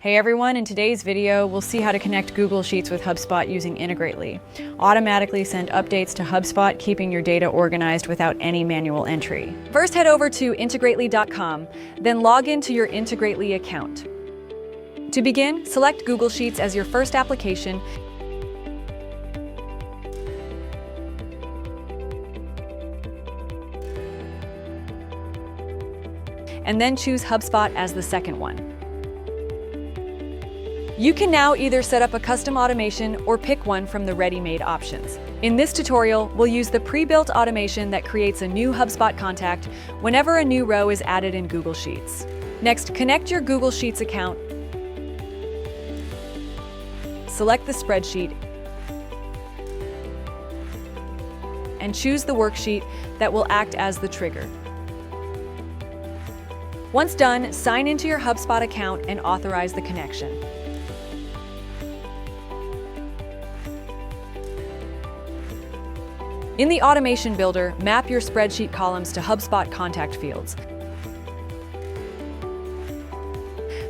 Hey everyone, in today's video, we'll see how to connect Google Sheets with HubSpot using Integrately. Automatically send updates to HubSpot, keeping your data organized without any manual entry. First, head over to Integrately.Now, then log into your Integrately account. To begin, select Google Sheets as your first application, and then choose HubSpot as the second one. You can now either set up a custom automation or pick one from the ready-made options. In this tutorial, we'll use the pre-built automation that creates a new HubSpot contact whenever a new row is added in Google Sheets. Next, connect your Google Sheets account, select the spreadsheet, and choose the worksheet that will act as the trigger. Once done, sign into your HubSpot account and authorize the connection. In the Automation Builder, map your spreadsheet columns to HubSpot contact fields,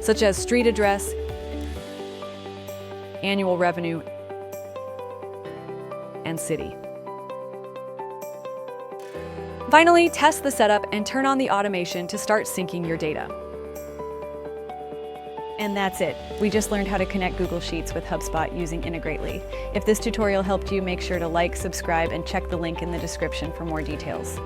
such as street address, annual revenue, and city. Finally, test the setup and turn on the automation to start syncing your data. And that's it. We just learned how to connect Google Sheets with HubSpot using Integrately. If this tutorial helped you, make sure to like, subscribe, and check the link in the description for more details.